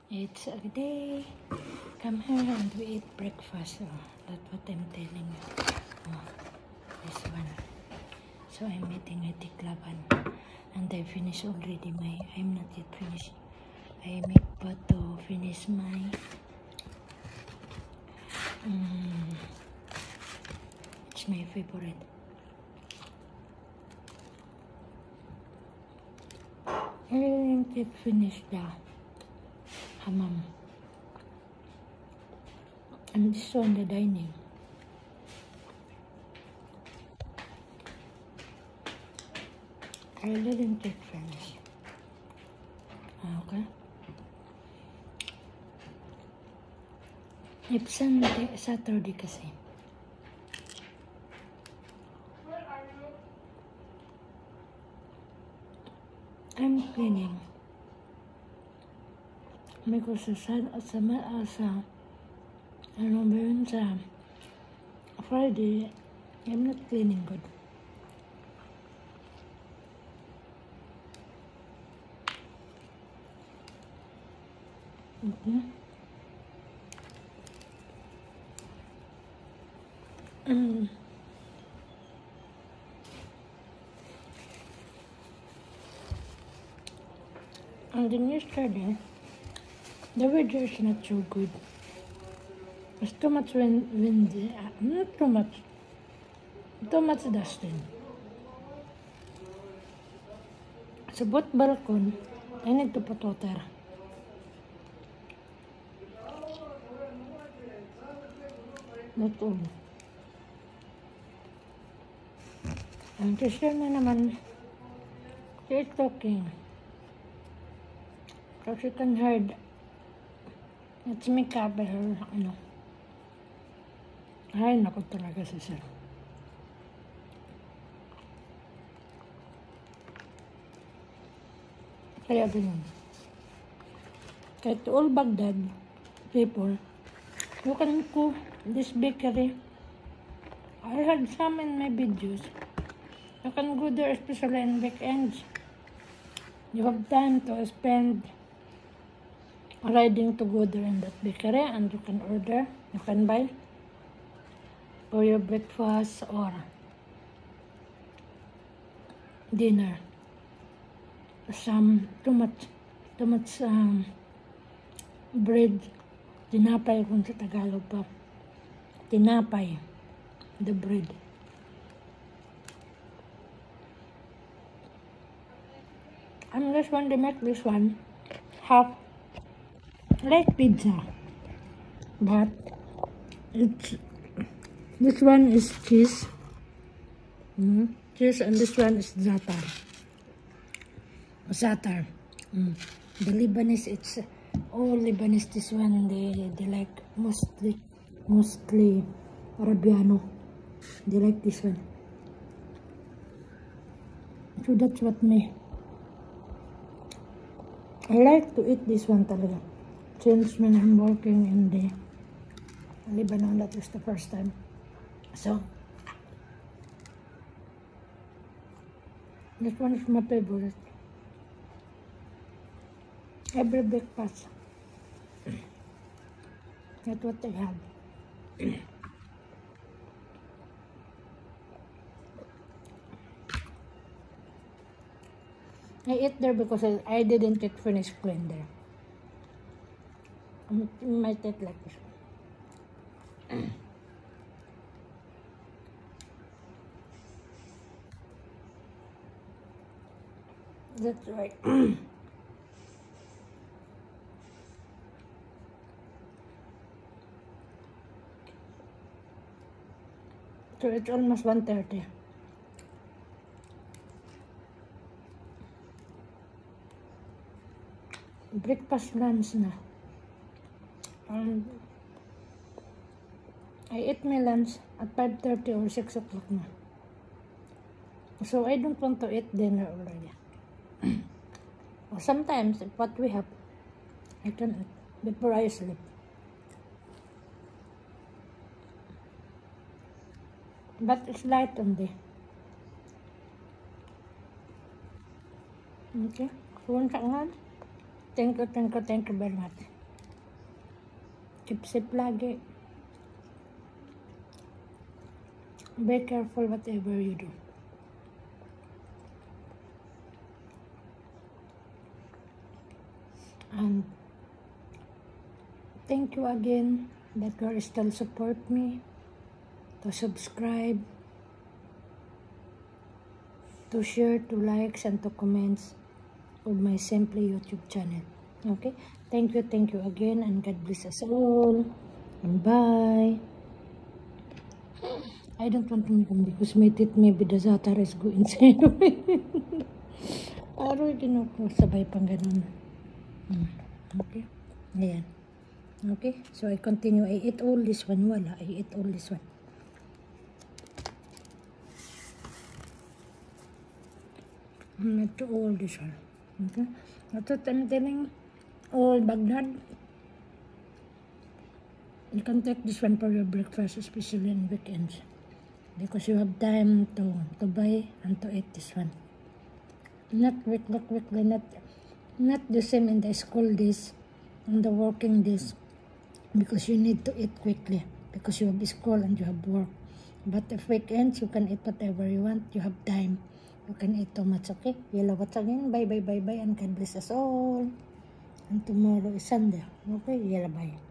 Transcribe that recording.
It's a day. Come here and we eat breakfast. Oh, that's what I'm telling you. Oh, this one. So I'm eating a tiklaban. And I finished already my... I'm not yet finished. I make pa to finish my... it's my favorite. I didn't yet finish the hamam. And this one, the dining. I didn't yet finish. Okay. If Sunday, Saturday kasi. I'm cleaning. Because sa ano ba yun, sa Friday, I'm not cleaning good. Okay. And then yesterday, the weather is not so good. It's too much windy. Not too much. Too much dusting. Sa both balcony, I need to put water. That's all. Ang teacher na naman, she is talking. Kasi can heard, it's me cover her, ano. Ay, naku talaga si sir. Kaya ganyan. Kahit all Baghdad people, you can cook this bakery. I had some in my videos. You can go there, especially in weekends. You have time to spend riding to go there in that bakery, and you can order, you can buy for your breakfast or dinner. Some too much bread, tinapay kung sa Tagalog pa. Tinapay, the bread. And this one, they make this one half like pizza, but it's this one is cheese, cheese, and this one is za'atar. The Lebanese, it's all Lebanese. This one they like mostly Arabiano. They like this one. So that's what me. I like to eat this one talaga. Since when I'm working in the Lebanon, that was the first time. So, this one is my favorite. Every breakfast, that's what they have. I ate there because I didn't get finished clean there. It might taste like this. That's right. So it's almost 1:30. Breakfast, lunch na. I ate my lunch at 5:30 or 6 o'clock na. So I don't want to eat dinner already. Or sometimes, if what we have, I can eat before I sleep. But it's light on the. Okay. Thank you very much. Keep safe lagi. Be careful whatever you do. And thank you again that you are still support me, to subscribe, to share, to likes, and to comments of my Simply YouTube channel. Okay? Thank you again, and God bless us all. And bye. I don't want to make them because maybe the zatar is go inside of me. Araw, ko sabay pang ganun. Okay? Ayan. Okay? So, I continue. I eat all this one. Wala. I eat all this one. Not to all this one. Okay? That's what I'm telling all Baghdad. You can take this one for your breakfast, especially on weekends. Because you have time to buy and to eat this one. Not weekly, not the same in the school days, in the working days. Because you need to eat quickly. Because you have school and you have work. But if weekends, you can eat whatever you want. You have time. You can eat too much, okay? Yellow what's again. Bye, and God bless us all. And tomorrow is Sunday. Okay? Yellow bye.